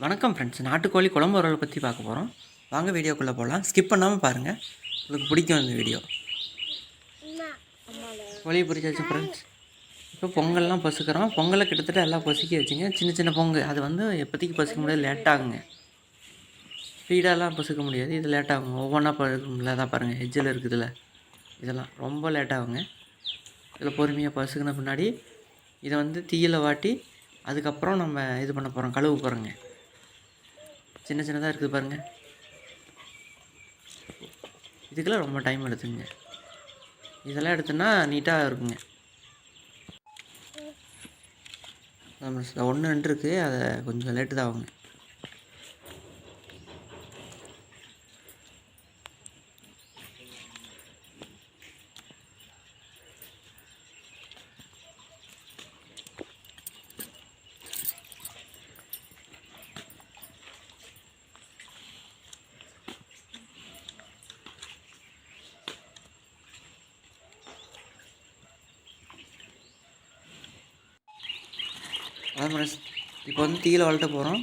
வணக்கம் ஃப்ரெண்ட்ஸ், நாட்டுக்கோழி குழம்பு வரலை பற்றி பார்க்க போகிறோம். வாங்க வீடியோக்குள்ளே போகலாம். ஸ்கிப் பண்ணாமல் பாருங்கள், உங்களுக்கு பிடிக்கும் இந்த வீடியோ. கோழியை பொரிச்சாச்சு ஃப்ரெண்ட்ஸ். இப்போ பொங்கல்லாம் பொசுக்கிறோம். பொங்கலை கிட்டத்தட்ட எல்லாம் பொசுக்கி வச்சுங்க. சின்ன சின்ன பொங்கு அது வந்து எப்போதைக்கு பொசுக்க முடியாது, லேட்டாகுங்க. ஸ்பீடாலாம் பொசுக்க முடியாது, இது லேட்டாகுங்க. ஒவ்வொன்றா பழகும்ல, தான் பாருங்கள் எஜ்ஜில் இருக்குதுல்ல, இதெல்லாம் ரொம்ப லேட்டாகுங்க. இதில் பொறுமையாக பொசுக்கின பின்னாடி இதை வந்து தீயில் வாட்டி அதுக்கப்புறம் நம்ம இது பண்ண போகிறோம், கழுவு போகிறோங்க. சின்ன சின்னதாக இருக்குது பாருங்கள், இதுக்கெல்லாம் ரொம்ப டைம் எடுத்துங்க. இதெல்லாம் எடுத்தோன்னா நீட்டாக இருக்குங்க. ஒன்று ரெண்டு இருக்குது, அதை கொஞ்சம் லேட்டு தான் ஆகுங்க. அதான் இப்போ வந்து தீயில் வளர்த்த போகிறோம்.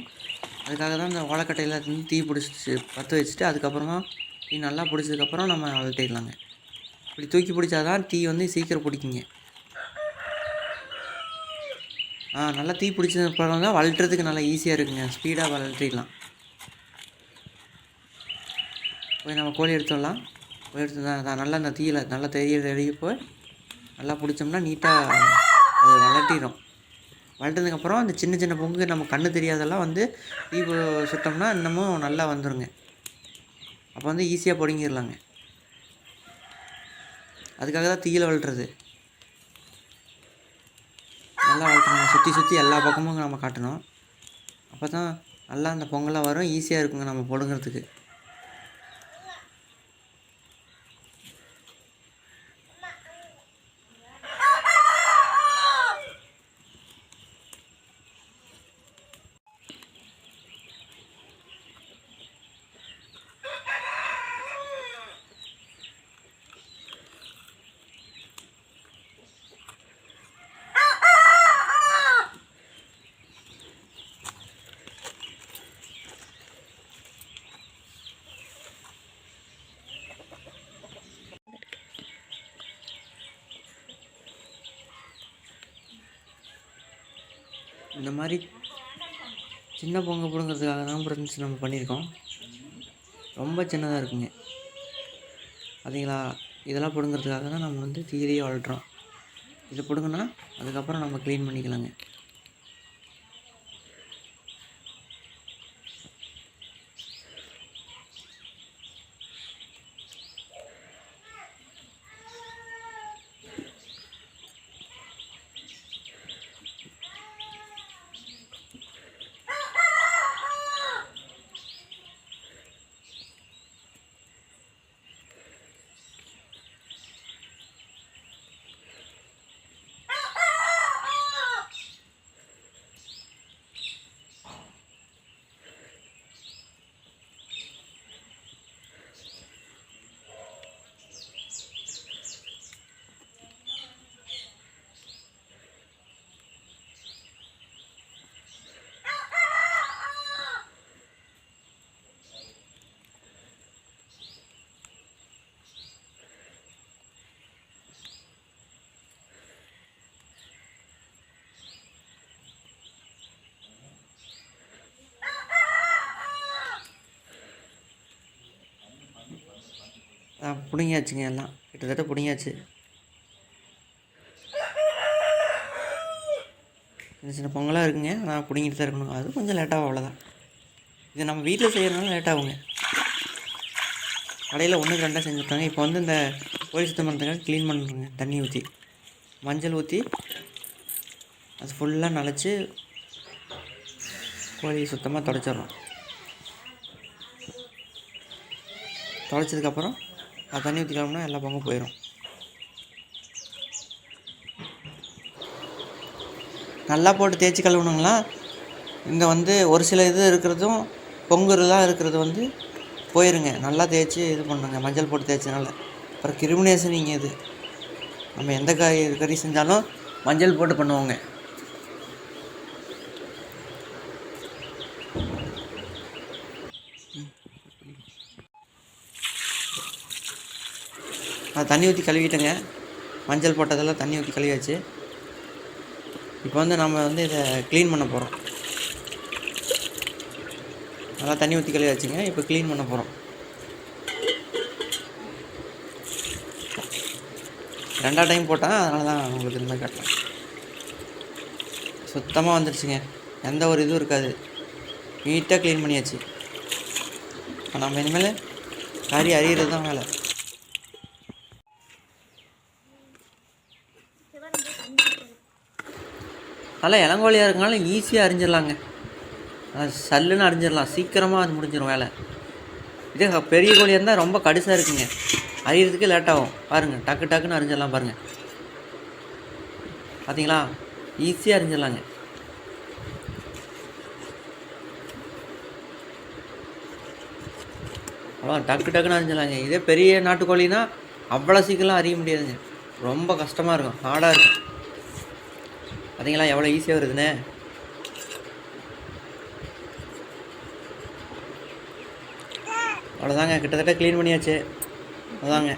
அதுக்காக தான் இந்த வாழைக்கட்டையில் இருந்து தீ பிடிச்சி பற்ற வச்சுட்டு அதுக்கப்புறமா தீ நல்லா பிடிச்சதுக்கப்புறம் நம்ம வளர்த்திடலாங்க. இப்படி தூக்கி பிடிச்சாதான் தீ வந்து சீக்கிரம் பிடிக்குங்க. நல்லா தீ பிடிச்சது அப்புறம் தான் வளர்த்துறதுக்கு நல்லா ஈஸியாக இருக்குங்க. ஸ்பீடாக வளர்த்திடலாம். போய் நம்ம கோழி எடுத்துடலாம். கோழி எடுத்து தான் நல்லா இந்த தீயில் நல்லா தெரிய போய் நல்லா பிடிச்சோம்னா நீட்டாக அது வளர்த்திடும். வளர்த்ததுக்கப்புறம் அந்த சின்ன சின்ன பொங்கு நம்ம கண்ணு தெரியாதெல்லாம் வந்து தீ சுட்டோம்னா இன்னமும் நல்லா வந்துடுங்க. அப்போ வந்து ஈஸியாக பிடுங்கிடலாங்க. அதுக்காக தான் தீயில் வளர்த்துறது. நல்லா வளர்த்தணும், சுற்றி சுற்றி எல்லா பக்கமும் நம்ம காட்டணும். அப்போ தான் நல்லா அந்த பொங்கலாக வரும், ஈஸியாக இருக்குங்க நம்ம பிடுங்கிறதுக்கு. இந்த மாதிரி சின்ன பொங்கல் பிடுங்கிறதுக்காக தான் ஃப்ரெண்ட்ஸ் நம்ம பண்ணியிருக்கோம். ரொம்ப சின்னதாக இருக்குங்க. பார்த்தீங்களா, இதெல்லாம் பிடுங்கிறதுக்காக தான் நம்ம வந்து தீயிலேயே வளர்த்துறோம். இதை பிடுங்கினா அதுக்கப்புறம் நம்ம க்ளீன் பண்ணிக்கலாங்க. பிடுங்கியாச்சுங்க, எல்லாம் கிட்டத்தட்ட பிடுங்கியாச்சு. சின்ன சின்ன பொங்கலாக இருக்குங்க, ஆனால் பிடுங்கிட்டு தான் இருக்கணும். அது கொஞ்சம் லேட்டாகும், அவ்வளோதான். இது நம்ம வீட்டில் செய்கிறதுனால லேட்டாகுங்க. கடையில் 1க்கு 2 செஞ்சுருக்காங்க. இப்போ வந்து இந்த கோழி சுத்தம் பண்ணுறதுக்காக க்ளீன் பண்ணுறோங்க. தண்ணி ஊற்றி மஞ்சள் ஊற்றி அது ஃபுல்லாக நனைச்சி கோழி சுத்தமாக துடைச்சிட்றோம். துடைச்சதுக்கப்புறம் அது தண்ணி ஊற்றிக்கலாம்னா எல்லா பங்கும் போயிடும். நல்லா போட்டு தேய்ச்சி கழுவணுங்களா. இங்கே வந்து ஒரு சில இது இருக்கிறதும் பொங்குலாம் இருக்கிறது வந்து போயிருங்க. நல்லா தேய்ச்சி இது பண்ணுங்க, மஞ்சள் போட்டு தேய்ச்சனால. அப்புறம் கிருமினேஷன் இது நம்ம எந்த கறி செஞ்சாலும் மஞ்சள் போட்டு பண்ணுவோங்க. அது தண்ணி ஊற்றி கழுவிட்டேங்க. மஞ்சள் போட்டதெல்லாம் தண்ணி ஊற்றி கழுவியாச்சு. இப்போ வந்து நம்ம வந்து இதை க்ளீன் பண்ண போகிறோம். நல்லா தண்ணி ஊற்றி கழுவியாச்சுங்க. இப்போ க்ளீன் பண்ண போகிறோம். 2 டைம் போட்டேன், அதனால தான் உங்களுக்கு இந்த மாதிரி காட்டுறேன். சுத்தமாக வந்துடுச்சுங்க. எந்த ஒரு இதுவும் இருக்காது. நீட்டாக க்ளீன் பண்ணியாச்சு. இப்போ நம்ம இனிமேல் கறி அரியிறது தான் வேலை. நல்லா இளங்கோலியாக இருக்கனால ஈஸியாக அரிஞ்சிடலாங்க. சல்லுன்னு அரிஞ்சிடலாம். சீக்கிரமாக அது முடிஞ்சிடும் வேலை. இதே பெரிய கோழியாக இருந்தால் ரொம்ப கடுசாக இருக்குங்க. அரியிறதுக்கு லேட்டாகும். பாருங்கள், டக்கு டக்குன்னு அரிஞ்சிடலாம் பாருங்கள். பார்த்தீங்களா, ஈஸியாக அரிஞ்சிடலாங்க. அவ்வளோ டக்கு டக்குன்னு அரிஞ்சிடலாங்க. இதே பெரிய நாட்டுக்கோழினா அவ்வளோ சீக்கிரம் அறிய முடியாதுங்க. ரொம்ப கஷ்டமாக இருக்கும், ஹார்டாக இருக்கும். பார்த்தீங்களா எவ்வளோ ஈஸியாக வருதுண்ணே. அவ்வளோதாங்க, கிட்டத்தட்ட க்ளீன் பண்ணியாச்சு. அதாங்க.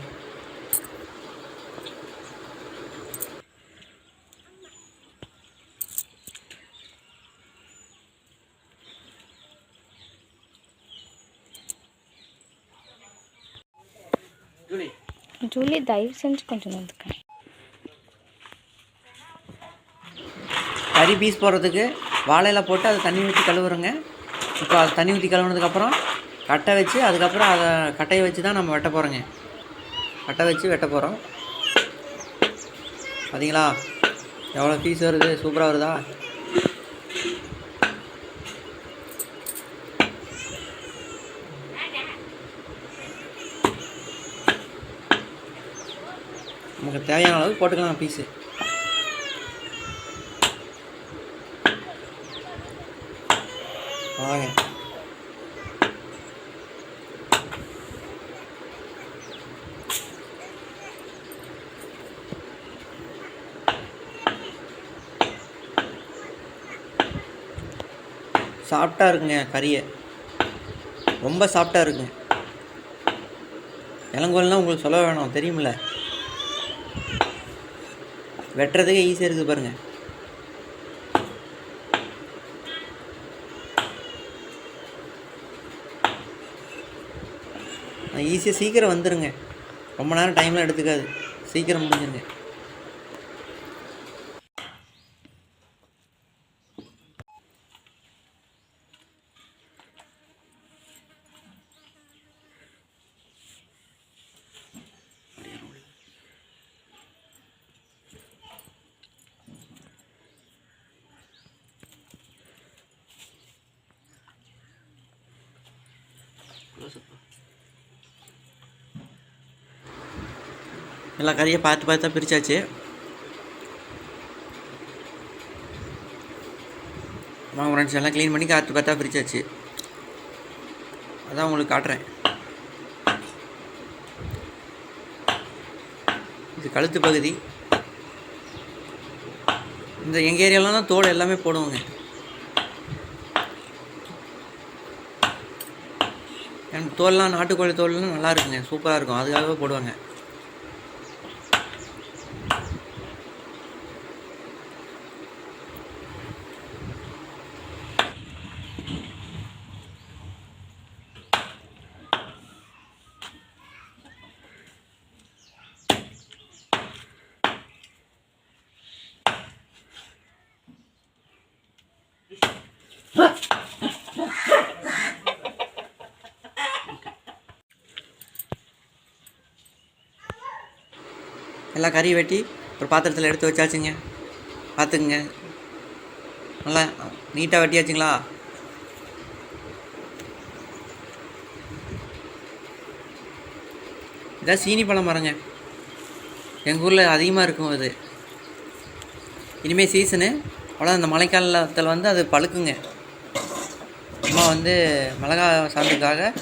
ஜூலி தயவு செஞ்சு கொஞ்சம் வந்துக்க. கறி பீஸ் போடுறதுக்கு வாழையில போட்டு அதை தண்ணி ஊற்றி கழுவுறோங்க. இப்போ அது தண்ணி ஊற்றி கழுவுனதுக்கப்புறம் கட்டை வச்சு, அதுக்கப்புறம் அதை கட்டையை வச்சு தான் நம்ம வெட்ட போகிறோங்க. கட்டை வச்சு வெட்ட போகிறோம். பார்த்தீங்களா எவ்வளோ பீஸ் வருது, சூப்பராக வருதா. நமக்கு தேவையான அளவு போட்டுக்கலாம் பீஸு. வாங்க, சாஃப்டாக இருக்குங்க. கறியை ரொம்ப சாஃப்டாக இருக்குங்க. இளங்கோல்னால் உங்களுக்கு சொல்ல வேணும், தெரியுமில்ல. வெட்டுறதுக்கே ஈஸியாக இருக்குது பாருங்கள். ஈஸியாக சீக்கிரம் வந்துடுங்க. ரொம்ப நேரம் டைம்லாம் எடுத்துக்காது, சீக்கிரம் முடிஞ்சிருங்க. எல்லா கறியை பார்த்து பார்த்தா பிரித்தாச்சு. வாங்க ஃப்ரெண்ட்ஸ், எல்லாம் க்ளீன் பண்ணி பார்த்து பார்த்தா பிரித்தாச்சு. அதான் உங்களுக்கு காட்டுறேன். இது கழுத்து பகுதி. இந்த எங்கள் ஏரியாலாம் தான் தோல் எல்லாமே போடுவோங்க. எனக்கு தோல்லாம் நாட்டுக்கோழி தோல்லாம் நல்லா இருக்குங்க, சூப்பராக இருக்கும், அதுக்காகவே போடுவாங்க. எல்லாம் கறி வெட்டி ஒரு பாத்திரத்தில் எடுத்து வச்சாச்சுங்க. பார்த்துக்குங்க, நல்லா நீட்டாக வெட்டியாச்சுங்களா. இதான் சீனி பழம் மரங்க, எங்கள் ஊரில் அதிகமாக இருக்கும். அது இனிமேல் சீசனு அவ்வளோ. அந்த மழைக்காலத்தில் வந்து அது பழுக்குங்க. அம்மா வந்து மிளகா சாந்துக்காக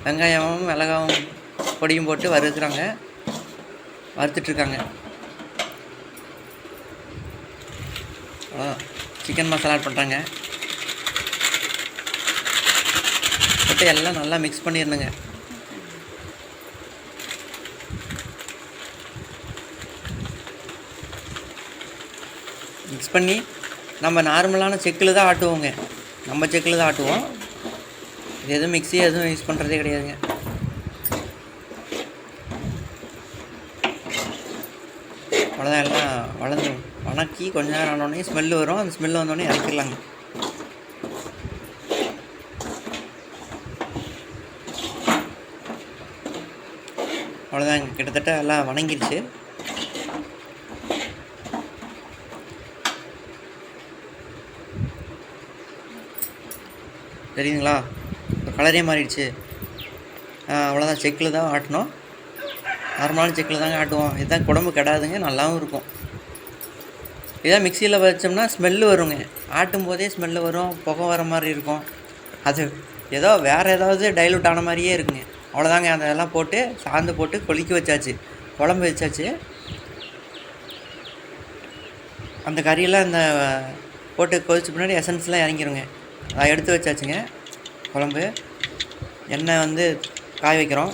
வெங்காயமும் மிளகாவும் பொடியும் போட்டு வறுத்துட்ருக்காங்க. சிக்கன் மசாலா ஆட் பண்ணுறாங்க. போட்டு எல்லாம் நல்லா மிக்ஸ் பண்ணிடணுங்க. மிக்ஸ் பண்ணி நம்ம நார்மலான செக்கில் தான் ஆட்டுவோங்க. நம்ம செக்கில் தான் ஆட்டுவோம். இது எதுவும் மிக்ஸி எதுவும் யூஸ் பண்ணுறதே கிடையாதுங்க. அவ்வளோதான். எல்லாம் வணக்கி கொஞ்ச நேரம் ஆனோடனே ஸ்மெல்லு வரும். அந்த ஸ்மெல்லு வந்தோடனே இறக்கிடலாங்க. அவ்வளோதாங்க, கிட்டத்தட்ட எல்லாம் வணங்கிடுச்சு. தெரியுதுங்களா? இப்போ கலரே மாறிடுச்சு. அவ்வளோதான், செக்கில் தான் ஆட்டணும். நார்மலான செக்கில் தாங்க ஆட்டுவோம். இதுதான் குழம்பு கெடாதுங்க, நல்லாவும் இருக்கும். இதான் மிக்சியில் வச்சோம்னா ஸ்மெல்லு வருங்க. ஆட்டும் போதே ஸ்மெல்லு வரும், புகை வர மாதிரி இருக்கும். அது ஏதோ வேறு ஏதாவது டைலூட் ஆன மாதிரியே இருக்குங்க. அவ்வளோதாங்க. அதெல்லாம் போட்டு சாந்து போட்டு கொதிக்க வச்சாச்சு, குழம்பு வச்சாச்சு. அந்த கறியெல்லாம் இந்த போட்டு கொதிச்ச பின்னாடி எசன்ஸ்லாம் இறங்கிருங்க. அதை எடுத்து வச்சாச்சுங்க. குழம்பு எண்ணெய் வந்து காய வைக்கிறோம்.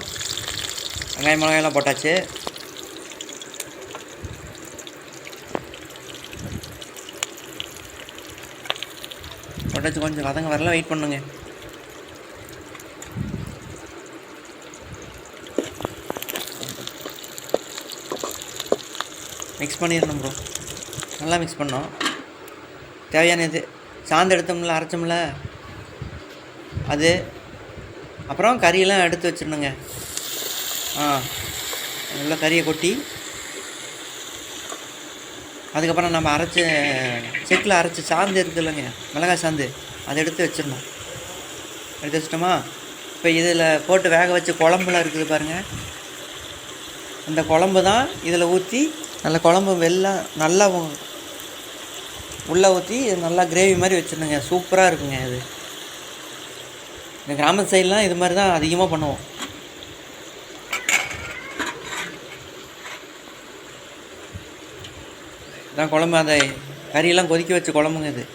வெங்காயம் மிளகாயெல்லாம் போட்டாச்சு. போட்டாச்சு. கொஞ்சம் வதங்க வரலாம் வெயிட் பண்ணுங்க. மிக்ஸ் பண்ணிடணும் ப்ரோ. நல்லா மிக்ஸ் பண்ணோம். தேவையான இது சாந்து எடுத்தோம்ல, அரைச்சோம்ல, அது அப்புறம் கறியெல்லாம் எடுத்து வச்சிடணுங்க. நல்லா கறியை கொட்டி அதுக்கப்புறம் நம்ம செக்கில் அரைச்சி சாந்து இருக்குது இல்லைங்க, மிளகாய் சாந்து, அதை எடுத்து வச்சிடணும். எடுத்து வச்சிட்டோமா? இப்போ இதில் போட்டு வேக வச்சு குழம்புலாம் இருக்குது பாருங்கள். அந்த குழம்பு தான் இதில் ஊற்றி நல்ல குழம்பு நல்லா உள்ளே ஊற்றி நல்லா கிரேவி மாதிரி வச்சிடணுங்க. சூப்பராக இருக்குங்க. இது இந்த கிராமத்து சைட்லாம் இது மாதிரி தான் அதிகமாக பண்ணுவோம். இதான் குழம்பு. அந்த கறியெல்லாம் கொதிக்க வச்ச குழம்புங்க. இது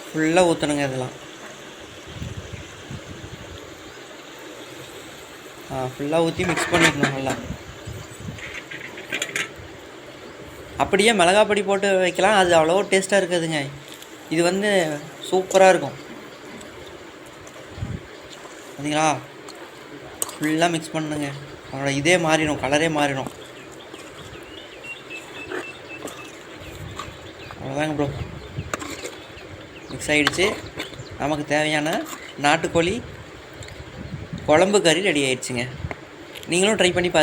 ஃபுல்லாக ஊற்றணுங்க. இதெல்லாம் ஃபுல்லாக ஊற்றி மிக்ஸ் பண்ணிடணும் நல்லா. அப்படியே மிளகாய் பொடி போட்டு வைக்கலாம், அது அவ்வளோ டேஸ்ட்டாக இருக்காதுங்க. இது வந்து சூப்பராக இருக்கும். பார்த்தீங்களா? ஃபுல்லாக மிக்ஸ் பண்ணுங்க. அதோட இதே மாறிடும், கலரே மாறிடும். அவ்வளோதாங்க ப்ரோ, மிக்ஸ் ஆகிடுச்சு. நமக்கு தேவையான நாட்டுக்கோழி குழம்பு கறி ரெடி ஆகிடுச்சுங்க. நீங்களும் ட்ரை பண்ணி பாருங்கள்.